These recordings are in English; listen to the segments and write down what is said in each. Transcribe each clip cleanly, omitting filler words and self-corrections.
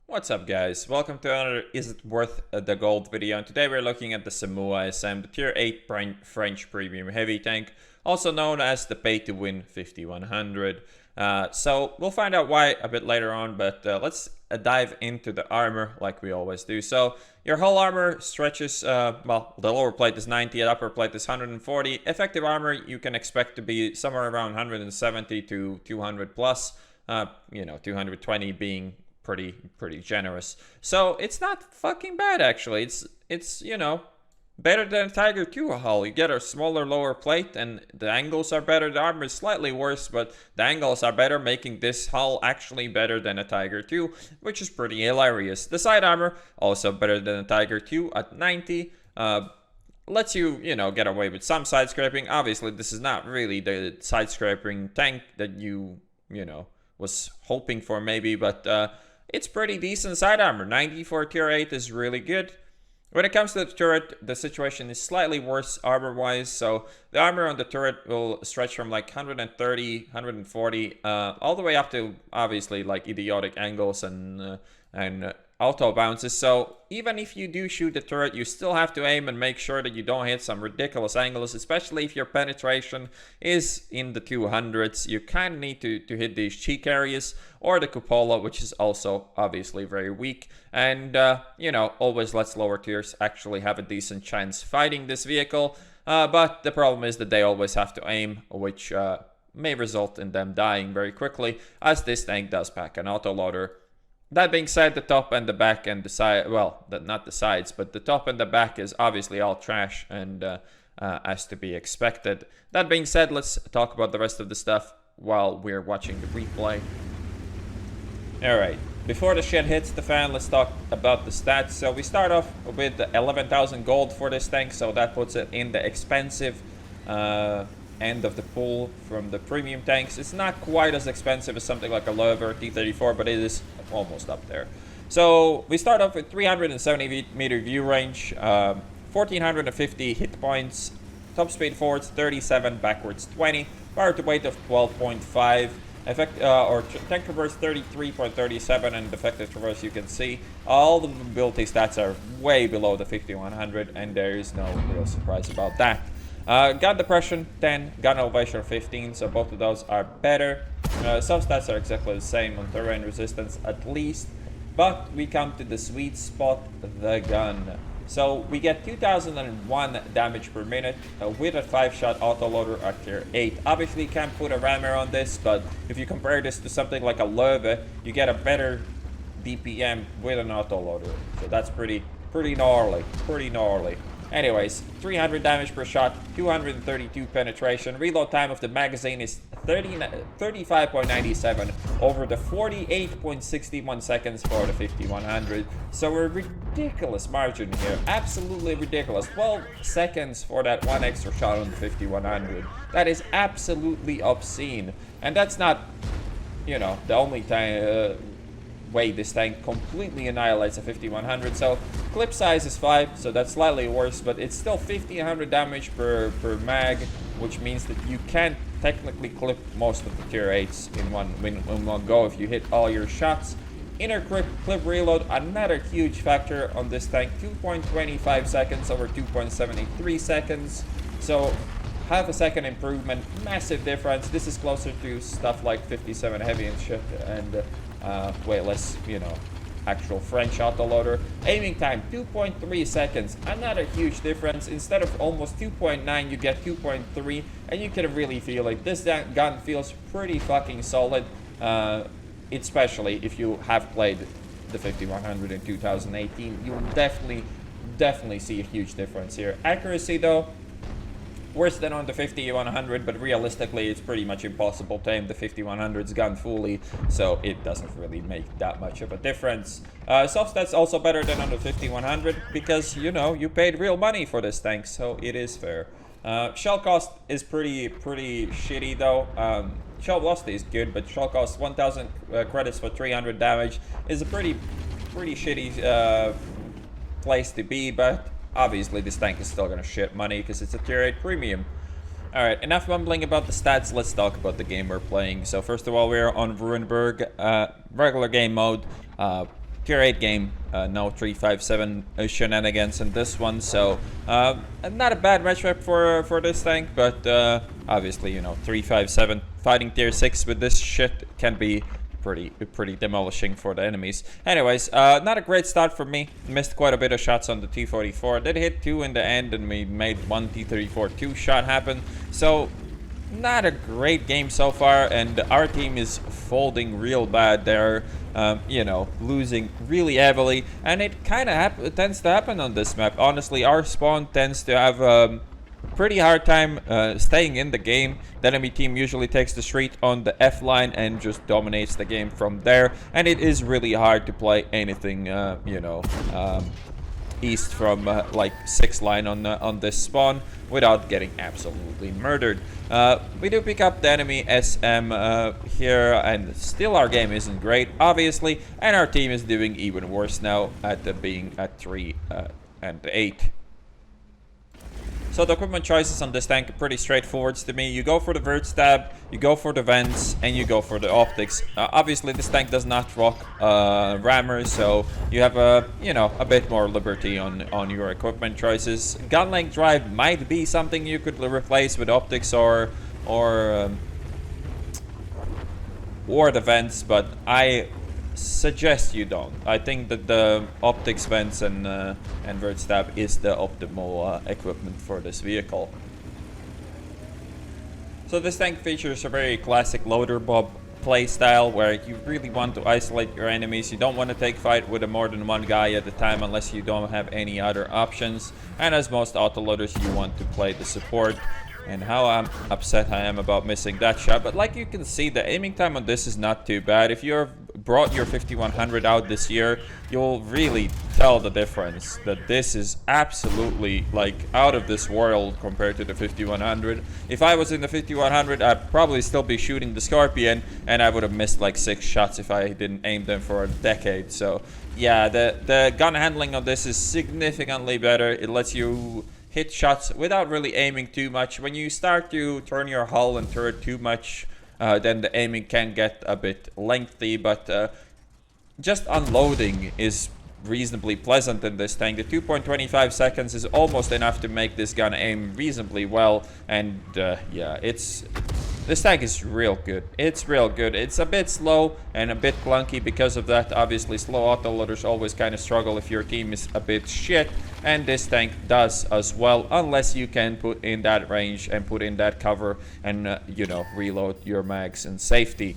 What's up guys, welcome to another Is It Worth the Gold video, and today we're looking at the Somua SM, the tier 8 French premium heavy tank, also known as the pay-to-win 5100. So we'll find out why a bit later on, but let's dive into the armor like we always do. So your whole armor stretches, well, the lower plate is 90, the upper plate is 140. Effective armor you can expect to be somewhere around 170 to 200 plus, 220 being pretty generous. So it's not fucking bad actually. It's better than a Tiger 2 hull. You get a smaller lower plate and the angles are better. The armor is slightly worse, but the angles are better, making this hull actually better than a Tiger 2, which is pretty hilarious. The side armor also better than a Tiger 2 at 90. Lets you, get away with some side scraping. Obviously, this is not really the side scraping tank that you was hoping for maybe, but it's pretty decent side armor. 90 for tier 8 is really good. When it comes to the turret, the situation is slightly worse armor-wise. So the armor on the turret will stretch from like 130, 140, all the way up to obviously like idiotic angles and auto bounces. So even if you do shoot the turret, you still have to aim and make sure that you don't hit some ridiculous angles, especially if your penetration is in the 200s. You kind of need to hit these cheek areas or the cupola, which is also obviously very weak. And, always lets lower tiers actually have a decent chance fighting this vehicle. But the problem is that they always have to aim, which may result in them dying very quickly, as this tank does pack an autoloader. That being said, the top and the back and the side, well, not the sides, but the top and the back is obviously all trash and as to be expected. That being said, let's talk about the rest of the stuff while we're watching the replay. Alright, before the shit hits the fan, let's talk about the stats. So we start off with 11,000 gold for this tank, so that puts it in the expensive end of the pool from the premium tanks. It's not quite as expensive as something like a Loewe T34, but it is almost up there. So we start off with 370 meter view range, 1450 hit points, top speed forwards 37, backwards 20, power to weight of 12.5, tank traverse 33.37, and effective traverse you can see all the mobility stats are way below the 5100, and there is no real surprise about that. Gun depression 10, gun elevation 15, so both of those are better. Some stats are exactly the same on terrain resistance at least, but we come to the sweet spot, the gun. So we get 2001 damage per minute with a 5-shot autoloader at tier 8. Obviously you can't put a rammer on this, but if you compare this to something like a Loewe, you get a better DPM with an autoloader. So that's pretty gnarly. Anyways, 300 damage per shot, 232 penetration. Reload time of the magazine is 35.97 over the 48.61 seconds for the 5100. So a ridiculous margin here, absolutely ridiculous. 12 seconds for that one extra shot on the 5100. That is absolutely obscene, and that's not, the only time. Way this tank completely annihilates a 5100. So clip size is 5, so that's slightly worse, but it's still 1500 damage per mag, which means that you can technically clip most of the tier 8s in one go if you hit all your shots. Inner clip reload, another huge factor on this tank, 2.25 seconds over 2.73 seconds, so half a second improvement, massive difference. This is closer to stuff like 57 heavy and shit, and way less, actual French autoloader. Aiming time 2.3 seconds, another huge difference. Instead of almost 2.9, you get 2.3, and you can really feel it. This gun feels pretty fucking solid, especially if you have played the 5100 in 2018. You will definitely see a huge difference here. Accuracy though, worse than on the 5100, but realistically it's pretty much impossible to aim the 5100's gun fully, so it doesn't really make that much of a difference. Soft stats also better than on the 5100 because, you paid real money for this tank, so it is fair. Shell cost is pretty shitty though. Shell velocity is good, but shell cost 1000 credits for 300 damage is a pretty shitty place to be, but obviously this tank is still gonna shit money because it's a tier 8 premium. Alright, enough mumbling about the stats, let's talk about the game we're playing. So first of all, we're on Ruinberg, regular game mode. tier 8 game, no 357 shenanigans in this one, so not a bad matchup for this tank, but obviously, you know, 357 fighting tier 6 with this shit can be pretty demolishing for the enemies. Anyways, not a great start for me. Missed quite a bit of shots on the T44. Did hit 2 in the end, and we made one T34 2-shot happen, so not a great game so far, and our team is folding real bad. They're you know, losing really heavily, and it kind of tends to happen on this map. Honestly, our spawn tends to have pretty hard time staying in the game. The enemy team usually takes the street on the F line and just dominates the game from there, and it is really hard to play anything you know, east from like 6 line on this spawn without getting absolutely murdered. We do pick up the enemy SM here, and still our game isn't great, obviously, and our team is doing even worse now at being at 3 and 8. So the equipment choices on this tank are pretty straightforward to me. You go for the vert stab, you go for the vents, and you go for the optics. Obviously, this tank does not rock rammer, so you have you know, a bit more liberty on your equipment choices. Gun length drive might be something you could replace with optics or the vents, but I suggest you don't. I think that the optics, vents, and vert stab is the optimal equipment for this vehicle. So this tank features a very classic loader bob playstyle where you really want to isolate your enemies. You don't want to take fight with more than one guy at a time unless you don't have any other options. And as most autoloaders, you want to play the support. And how upset I am about missing that shot. But like you can see, the aiming time on this is not too bad. If you've brought your 5100 out this year, you'll really tell the difference. That this is absolutely like out of this world compared to the 5100. If I was in the 5100, I'd probably still be shooting the Scorpion, and I would have missed like 6 shots if I didn't aim them for a decade. So yeah, the gun handling on this is significantly better. It lets you hit shots without really aiming too much. When you start to turn your hull and turret too much, then the aiming can get a bit lengthy, but just unloading is reasonably pleasant in this tank. The 2.25 seconds is almost enough to make this gun aim reasonably well, and yeah, this tank is real good. It's real good. It's a bit slow and a bit clunky because of that. Obviously, slow autoloaders always kind of struggle if your team is a bit shit, and this tank does as well, unless you can put in that range and put in that cover and, you know, reload your mags in safety.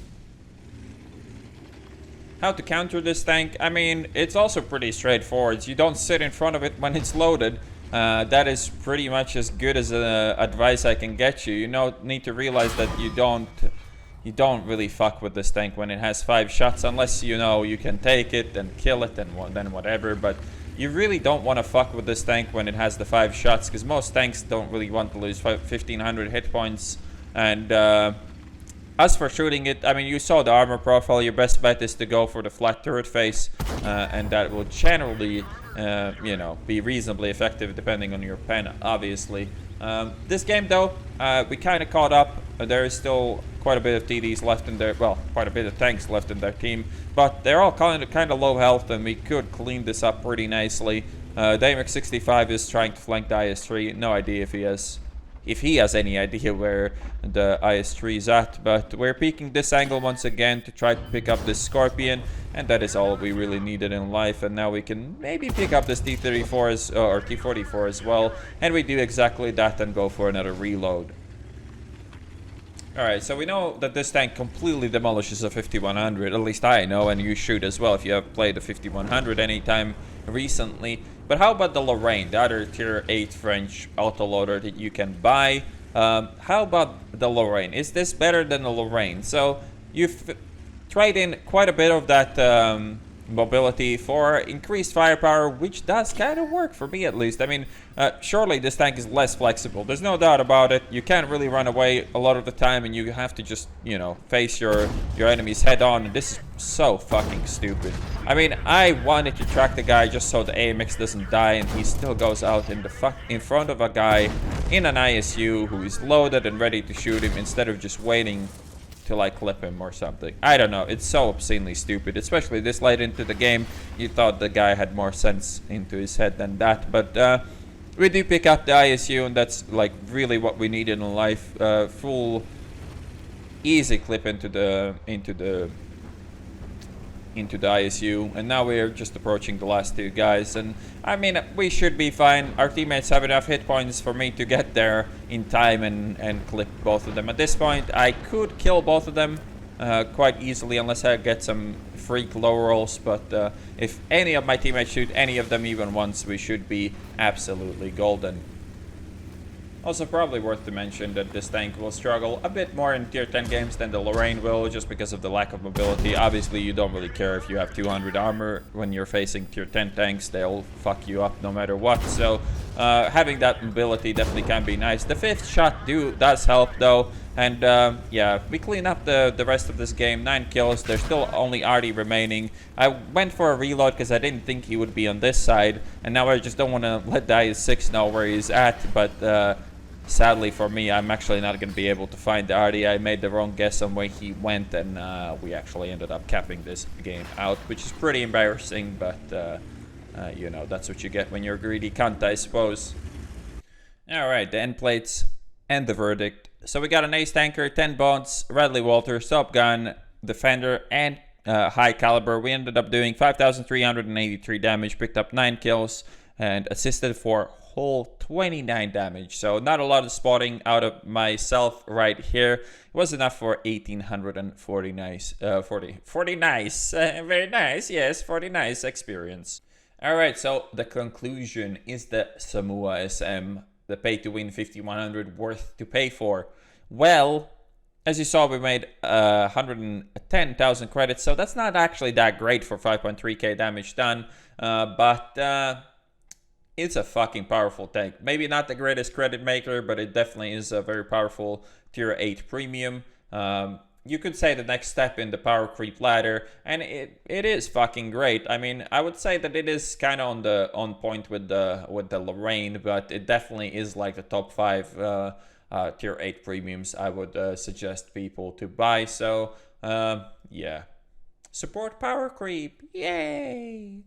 How to counter this tank? I mean, it's also pretty straightforward. You don't sit in front of it when it's loaded. That is pretty much as good as advice I can get you. You need to realize that you don't really fuck with this tank when it has 5 shots, unless you know you can take it and kill it and then whatever. But you really don't want to fuck with this tank when it has the 5 shots, because most tanks don't really want to lose 1500 hit points. And as for shooting it, I mean, you saw the armor profile. Your best bet is to go for the flat turret face, and that will generally, you know, be reasonably effective depending on your pen, obviously. This game, though, we kind of caught up. There is still quite a bit of TDs left in their, well, quite a bit of tanks left in their team, but they're all kind of low health, and we could clean this up pretty nicely. The HyperX 65 is trying to flank the IS-3. No idea if he has any idea where the IS-3 is at, but we're peeking this angle once again to try to pick up this Scorpion, and that is all we really needed in life. And now we can maybe pick up this T34 or T44 as well, and we do exactly that and go for another reload. Alright, so we know that this tank completely demolishes a 5100, at least I know, and you should as well if you have played a 5100 anytime recently. But how about the Lorraine, the other tier 8 French autoloader that you can buy? How about the Lorraine? Is this better than the Lorraine? So you've tried in quite a bit of that mobility for increased firepower, which does kind of work for me at least. I mean, surely this tank is less flexible. There's no doubt about it. You can't really run away a lot of the time, and you have to just, you know, face your enemies head on. And this is so fucking stupid. I mean, I wanted to track the guy just so the RMx doesn't die, and he still goes out in front of a guy in an ISU who is loaded and ready to shoot him, instead of just waiting to like clip him or something. I don't know. It's so obscenely stupid, especially this late into the game. You thought the guy had more sense into his head than that, but we do pick up the ISU, and that's like really what we need in life. Full easy clip into the ISU, and now we're just approaching the last two guys, and I mean, we should be fine. Our teammates have enough hit points for me to get there in time and clip both of them. At this point, I could kill both of them quite easily unless I get some freak low rolls, but if any of my teammates shoot any of them even once, we should be absolutely golden. Also, probably worth to mention that this tank will struggle a bit more in tier 10 games than the Lorraine will, just because of the lack of mobility. Obviously, you don't really care if you have 200 armor. When you're facing tier 10 tanks, they'll fuck you up no matter what. So having that mobility definitely can be nice. The 5th shot does help though. And yeah, we clean up the rest of this game. 9 kills. There's still only Artie remaining. I went for a reload because I didn't think he would be on this side. And now I just don't want to let the IS-6 know where he's at. But sadly for me, I'm actually not going to be able to find the Artie. I made the wrong guess on where he went, and we actually ended up capping this game out, which is pretty embarrassing, but you know, that's what you get when you're a greedy cunt, I suppose. Alright, the end plates and the verdict. So we got an ace tanker, 10 bones, Radley Walter, sub gun, defender, and high caliber. We ended up doing 5,383 damage, picked up 9 kills, and assisted for whole 29 damage. So not a lot of spotting out of myself right here. It was enough for 1,840 nice, 40 nice, very nice, yes, 40 nice experience. Alright, so the conclusion, is the Somua SM, the pay to win 5100, worth to pay for? Well, as you saw, we made 110,000 credits, so that's not actually that great for 5.3k damage done, but it's a fucking powerful tank. Maybe not the greatest credit maker, but it definitely is a very powerful tier 8 premium. You could say the next step in the power creep ladder, and it is fucking great. I mean, I would say that it is kind of on point with the Lorraine, but it definitely is like the top 5 tier 8 premiums I would suggest people to buy. So yeah, support power creep, yay!